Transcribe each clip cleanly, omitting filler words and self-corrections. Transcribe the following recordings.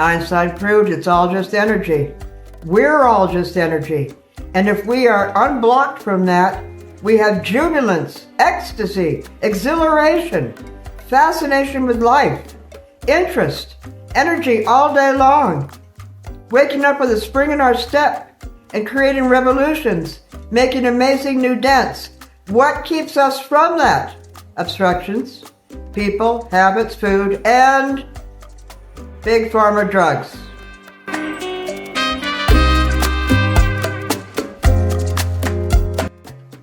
Einstein proved it's all just energy. We're all just energy. And if we are unblocked from that, we have jubilance, ecstasy, exhilaration, fascination with life, interest, energy all day long. Waking up with a spring in our step and creating revolutions, making amazing new dents. What keeps us from that? Obstructions, people, habits, food, and big pharma drugs.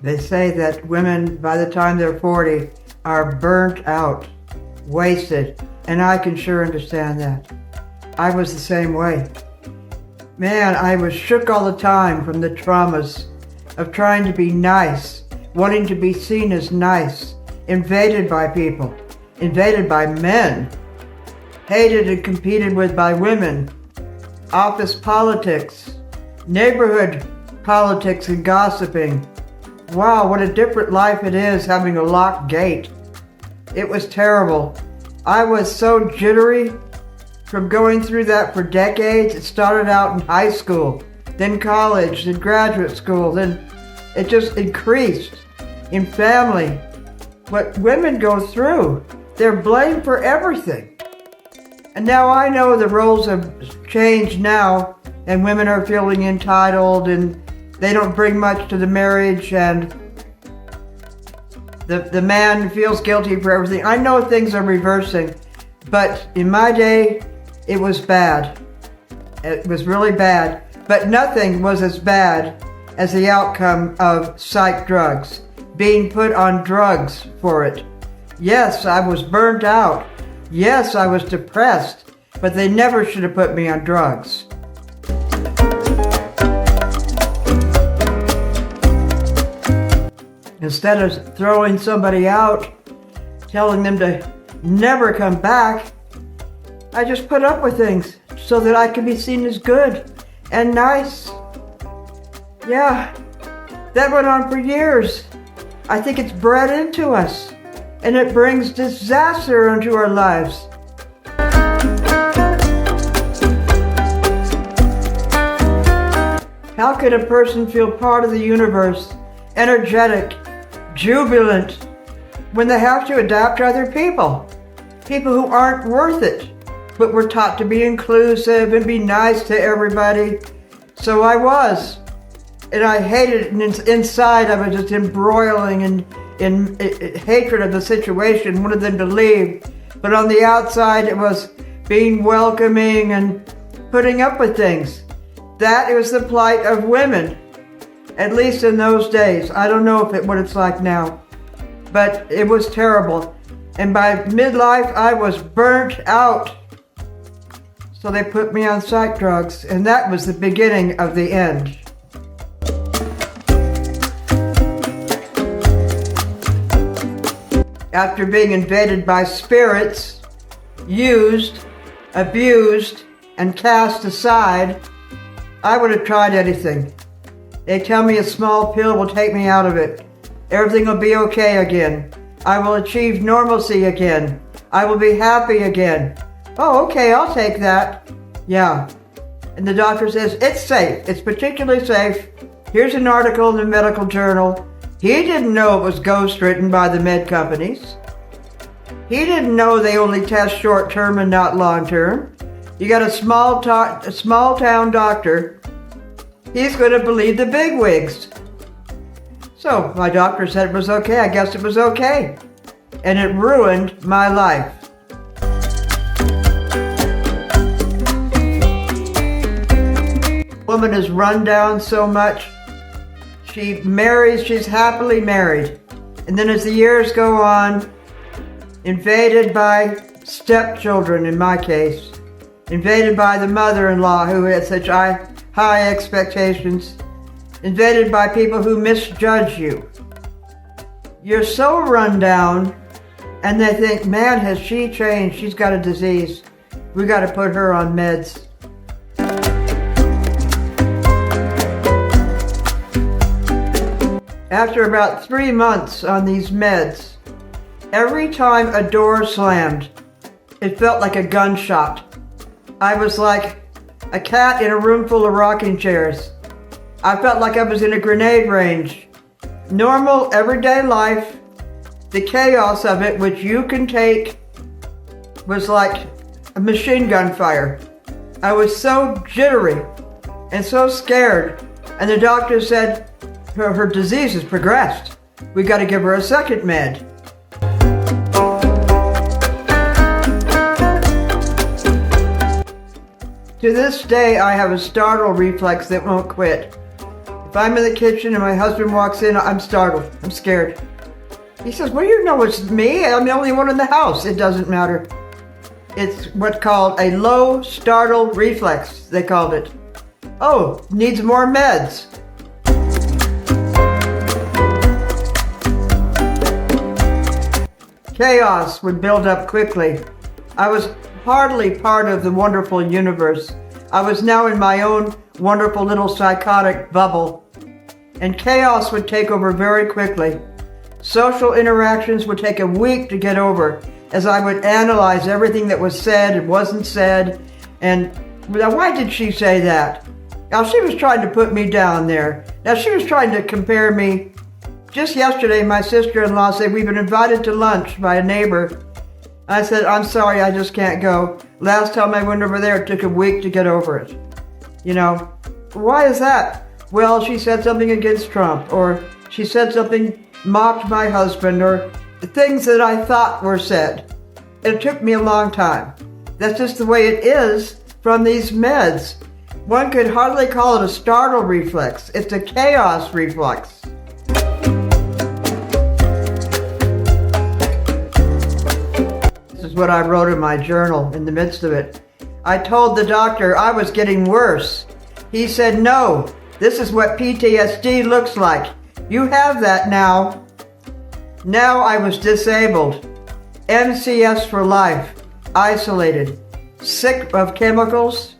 They say that women, by the time they're 40, are burnt out, wasted, and I can sure understand that. I was the same way. Man, I was shook all the time from the traumas of trying to be nice, wanting to be seen as nice, invaded by people, invaded by men, hated and competed with by women, office politics, neighborhood politics and gossiping. Wow, what a different life it is having a locked gate. It was terrible. I was so jittery from going through that for decades. It started out in high school, then college, then graduate school, then it just increased in family. What women go through, they're blamed for everything. And now I know the roles have changed now, and women are feeling entitled, and they don't bring much to the marriage, and the man feels guilty for everything. I know things are reversing, but in my day, it was bad. It was really bad, but nothing was as bad as the outcome of psych drugs, being put on drugs for it. Yes, I was burnt out. Yes, I was depressed, but they never should have put me on drugs. Instead of throwing somebody out, telling them to never come back, I just put up with things so that I could be seen as good and nice. Yeah, that went on for years. I think it's bred into us, and it brings disaster into our lives. How can a person feel part of the universe, energetic, jubilant, when they have to adapt to other people? People who aren't worth it. But we're taught to be inclusive and be nice to everybody. So I was. And I hated it. And inside I was just embroiling in hatred of the situation, wanted them to leave. But on the outside it was being welcoming and putting up with things. That was the plight of women, at least in those days. I don't know what it's like now. But it was terrible. And by midlife I was burnt out. So they put me on psych drugs, and that was the beginning of the end. After being invaded by spirits, used, abused, and cast aside, I would have tried anything. They tell me a small pill will take me out of it. Everything will be okay again. I will achieve normalcy again. I will be happy again. Oh, okay, I'll take that. Yeah. And the doctor says, it's safe. It's particularly safe. Here's an article in the medical journal. He didn't know it was ghostwritten by the med companies. He didn't know they only test short-term and not long-term. You got a small-town doctor. He's going to believe the bigwigs. So my doctor said it was okay. I guess it was okay. And it ruined my life. Woman is run down so much. She marries, she's happily married. And then as the years go on, invaded by stepchildren in my case, invaded by the mother-in-law who had such high expectations, invaded by people who misjudge you. You're so run down, and they think, man, has she changed? She's got a disease. We got to put her on meds. After about 3 months on these meds, every time a door slammed, it felt like a gunshot. I was like a cat in a room full of rocking chairs. I felt like I was in a grenade range. Normal, everyday life, the chaos of it, which you can take, was like a machine gun fire. I was so jittery and so scared. And the doctor said her disease has progressed. We got to give her a second med. To this day, I have a startle reflex that won't quit. If I'm in the kitchen and my husband walks in, I'm startled. I'm scared. He says, well, you know it's me. I'm the only one in the house. It doesn't matter. It's what's called a low startle reflex, they called it. Oh, needs more meds. Chaos would build up quickly. I was hardly part of the wonderful universe. I was now in my own wonderful little psychotic bubble. And chaos would take over very quickly. Social interactions would take a week to get over as I would analyze everything that was said and wasn't said. And now, why did she say that? Now, she was trying to put me down there. Now, she was trying to compare me. Just yesterday, my sister-in-law said, we've been invited to lunch by a neighbor. I said, I'm sorry, I just can't go. Last time I went over there, it took a week to get over it. You know, why is that? Well, she said something against Trump, or she said something, mocked my husband, or things that I thought were said. It took me a long time. That's just the way it is from these meds. One could hardly call it a startle reflex. It's a chaos reflex. This is what I wrote in my journal in the midst of it. I told the doctor I was getting worse. He said, no, this is what PTSD looks like. You have that now. Now I was disabled. MCS for life. Isolated. Sick of chemicals.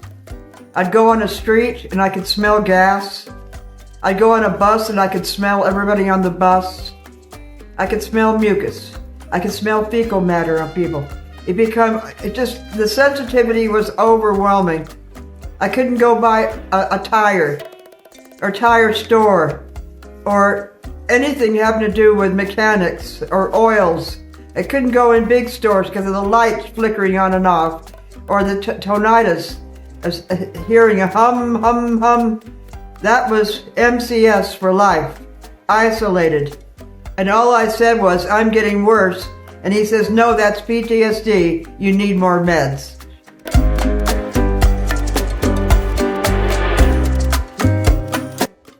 I'd go on a street and I could smell gas. I'd go on a bus and I could smell everybody on the bus. I could smell mucus. I could smell fecal matter on people. The sensitivity was overwhelming. I couldn't go by a tire or tire store or anything having to do with mechanics or oils. I couldn't go in big stores because of the lights flickering on and off, or the tinnitus, hearing a hum, hum, hum. That was MCS for life, isolated. And all I said was, I'm getting worse. And he says, no, that's PTSD. You need more meds.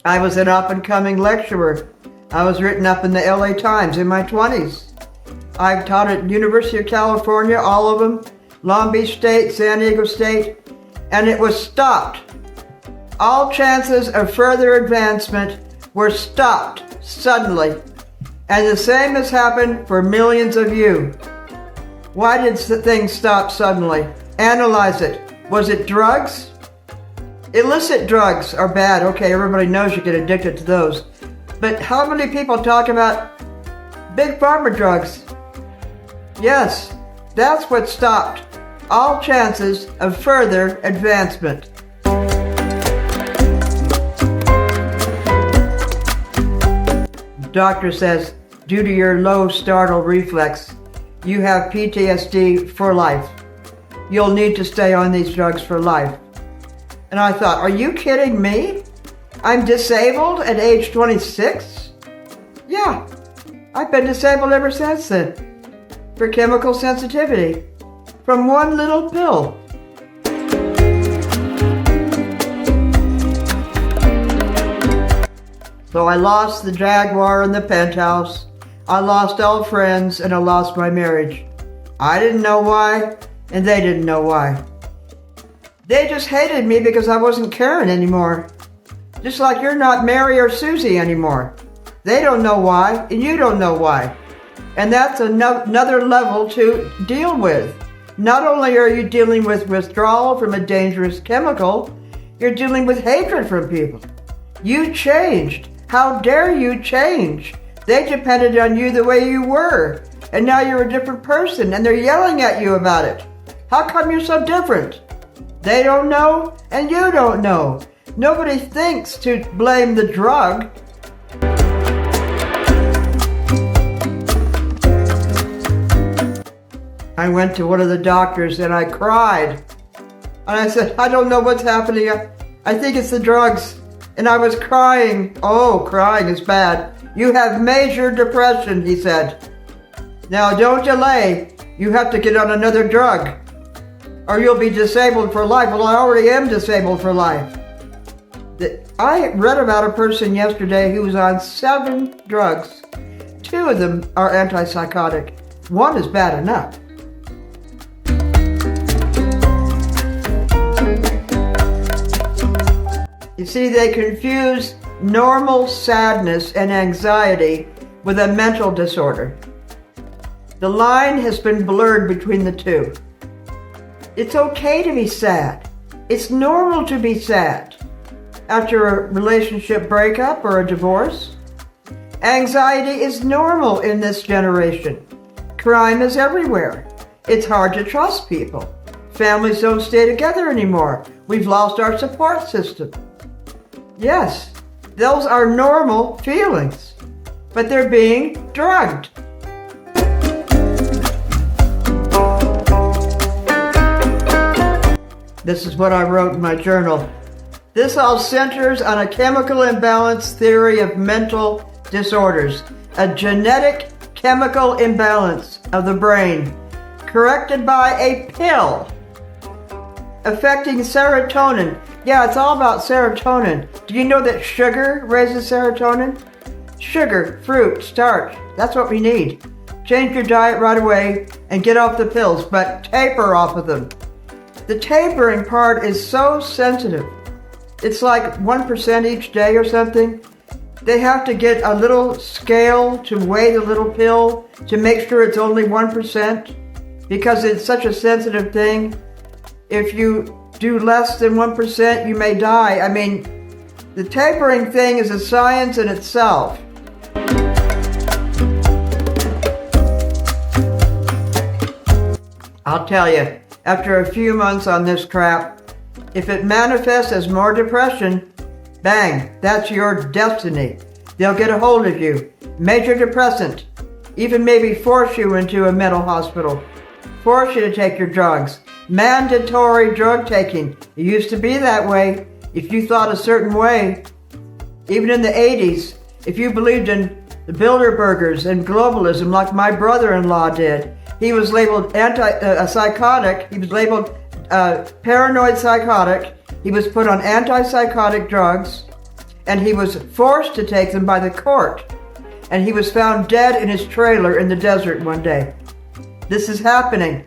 I was an up-and-coming lecturer. I was written up in the LA Times in my 20s. I've taught at University of California, all of them, Long Beach State, San Diego State, and it was stopped. All chances of further advancement were stopped suddenly. And the same has happened for millions of you. Why did things stop suddenly? Analyze it. Was it drugs? Illicit drugs are bad. Okay, everybody knows you get addicted to those. But how many people talk about big pharma drugs? Yes, that's what stopped all chances of further advancement. The doctor says, due to your low startle reflex, you have PTSD for life. You'll need to stay on these drugs for life. And I thought, are you kidding me? I'm disabled at age 26? Yeah, I've been disabled ever since then. For chemical sensitivity. From one little pill. So I lost the Jaguar and the penthouse. I lost all friends and I lost my marriage. I didn't know why, and they didn't know why. They just hated me because I wasn't Karen anymore. Just like you're not Mary or Susie anymore. They don't know why, and you don't know why. And that's another level to deal with. Not only are you dealing with withdrawal from a dangerous chemical, you're dealing with hatred from people. You changed. How dare you change? They depended on you the way you were, and now you're a different person, and they're yelling at you about it. How come you're so different? They don't know, and you don't know. Nobody thinks to blame the drug. I went to one of the doctors and I cried. And I said, I don't know what's happening. I think it's the drugs. And I was crying. Oh, crying is bad. You have major depression, he said. Now don't delay. You have to get on another drug, or you'll be disabled for life. Well, I already am disabled for life. I read about a person yesterday who was on 7 drugs. 2 of them are antipsychotic. 1 is bad enough. You see, they confuse normal sadness and anxiety with a mental disorder. The line has been blurred between the two. It's okay to be sad. It's normal to be sad after a relationship breakup or a divorce. Anxiety is normal in this generation. Crime is everywhere. It's hard to trust people. Families don't stay together anymore. We've lost our support system. Yes, those are normal feelings, but they're being drugged. This is what I wrote in my journal. This all centers on a chemical imbalance theory of mental disorders, a genetic chemical imbalance of the brain, corrected by a pill affecting serotonin. Yeah, it's all about serotonin. Do you know that sugar raises serotonin? Sugar, fruit, starch, that's what we need. Change your diet right away and get off the pills, but taper off of them. The tapering part is so sensitive. It's like 1% each day or something. They have to get a little scale to weigh the little pill to make sure it's only 1% because it's such a sensitive thing. If you do less than 1%, you may die. I mean, the tapering thing is a science in itself. I'll tell you, after a few months on this crap, if it manifests as more depression, bang, that's your destiny. They'll get a hold of you. Major depressant. Even maybe force you into a mental hospital. Force you to take your drugs. Mandatory drug taking. It used to be that way. If you thought a certain way, even in the 80s, if you believed in the Bilderbergers and globalism like my brother-in-law did, he was labeled psychotic. He was labeled paranoid psychotic. He was put on antipsychotic drugs, and he was forced to take them by the court. And he was found dead in his trailer in the desert one day. This is happening.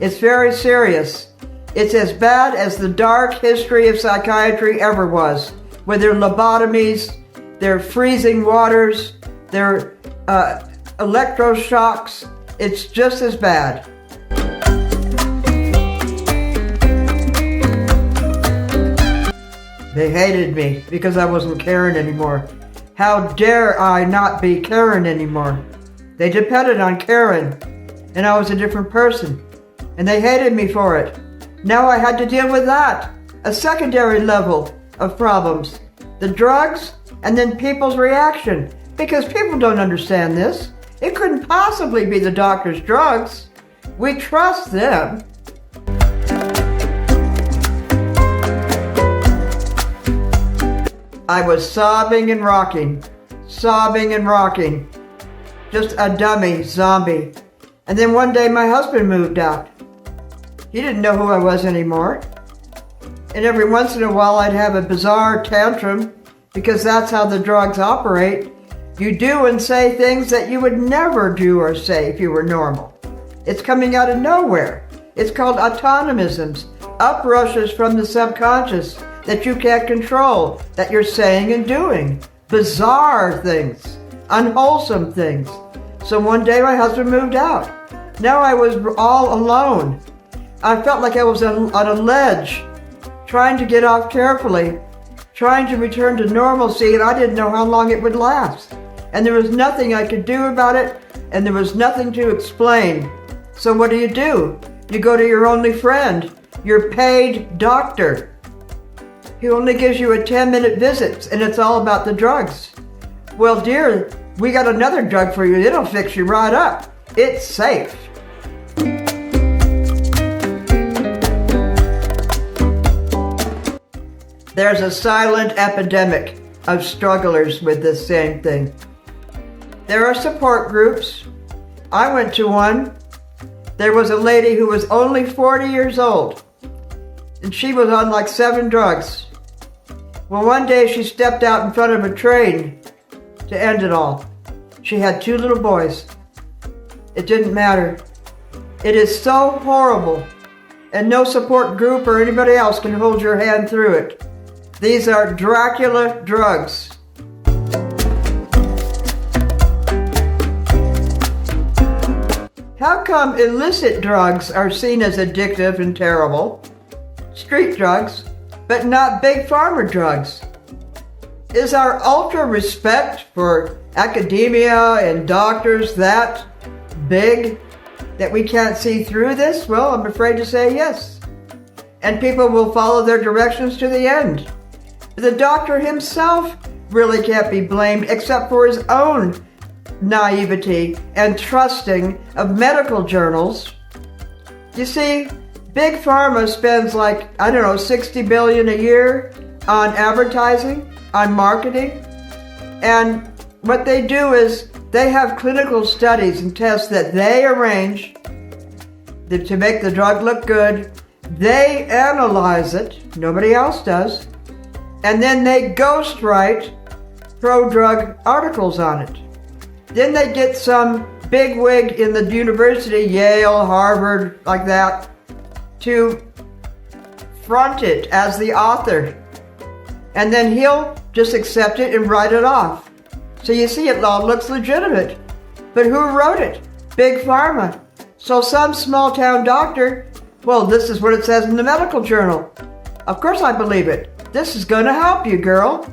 It's very serious. It's as bad as the dark history of psychiatry ever was, with their lobotomies, their freezing waters, their electroshocks. It's just as bad. They hated me because I wasn't Karen anymore. How dare I not be Karen anymore? They depended on Karen, and I was a different person, and they hated me for it. Now I had to deal with that, a secondary level of problems. The drugs, and then people's reaction, because people don't understand this. It couldn't possibly be the doctor's drugs. We trust them. I was sobbing and rocking, just a dummy zombie. And then one day my husband moved out. He didn't know who I was anymore. And every once in a while I'd have a bizarre tantrum because that's how the drugs operate. You do and say things that you would never do or say if you were normal. It's coming out of nowhere. It's called autonomisms, uprushes from the subconscious that you can't control, that you're saying and doing. Bizarre things, unwholesome things. So one day my husband moved out. Now I was all alone. I felt like I was on a ledge, trying to get off carefully, trying to return to normalcy, and I didn't know how long it would last. And there was nothing I could do about it, and there was nothing to explain. So what do? You go to your only friend, your paid doctor. He only gives you a 10-minute visit, and it's all about the drugs. Well, dear, we got another drug for you. It'll fix you right up. It's safe. There's a silent epidemic of strugglers with this same thing. There are support groups. I went to one. There was a lady who was only 40 years old, and she was on like 7 drugs. Well, one day she stepped out in front of a train to end it all. She had 2 little boys. It didn't matter. It is so horrible, and no support group or anybody else can hold your hand through it. These are Dracula drugs. How come illicit drugs are seen as addictive and terrible, street drugs, but not big pharma drugs? Is our ultra respect for academia and doctors that big that we can't see through this? Well, I'm afraid to say yes. And people will follow their directions to the end. The doctor himself really can't be blamed except for his own naivety and trusting of medical journals. You see, Big Pharma spends like, I don't know, $60 billion a year on advertising, on marketing. And what they do is they have clinical studies and tests that they arrange to make the drug look good. They analyze it, nobody else does, and then they ghostwrite pro-drug articles on it. Then they get some bigwig in the university, Yale, Harvard, like that, to front it as the author. And then he'll just accept it and write it off. So you see, it all looks legitimate. But who wrote it? Big Pharma. So some small town doctor, well, this is what it says in the medical journal. Of course I believe it. This is going to help you, girl.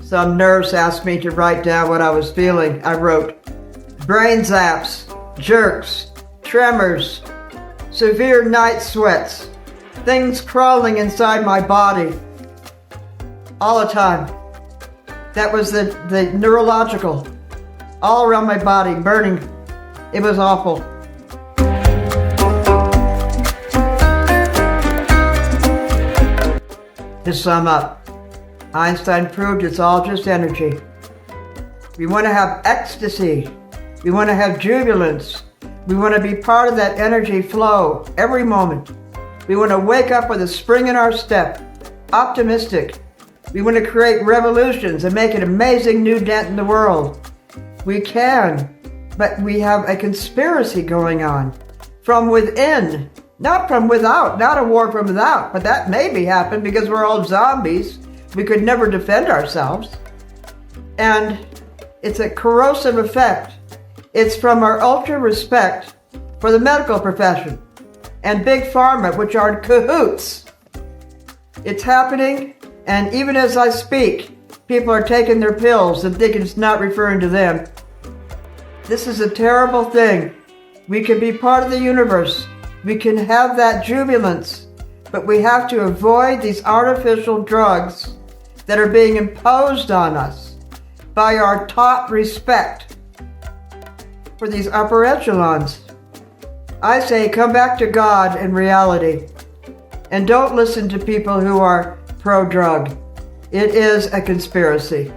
Some nurse asked me to write down what I was feeling. I wrote, brain zaps, jerks, tremors, severe night sweats, things crawling inside my body all the time. That was the neurological, all around my body, burning. It was awful. To sum up, Einstein proved it's all just energy. We want to have ecstasy. We want to have jubilance. We want to be part of that energy flow every moment. We want to wake up with a spring in our step, optimistic. We want to create revolutions and make an amazing new dent in the world. We can, but we have a conspiracy going on from within, not from without, not a war from without, but that maybe happened because we're all zombies. We could never defend ourselves. And it's a corrosive effect. It's from our ultra respect for the medical profession and Big Pharma, which are in cahoots. It's happening, and even as I speak, people are taking their pills and thinking it's not referring to them. This is a terrible thing. We can be part of the universe. We can have that jubilance, but we have to avoid these artificial drugs that are being imposed on us by our taught respect for these upper echelons. I say come back to God and reality, and don't listen to people who are pro-drug. It is a conspiracy.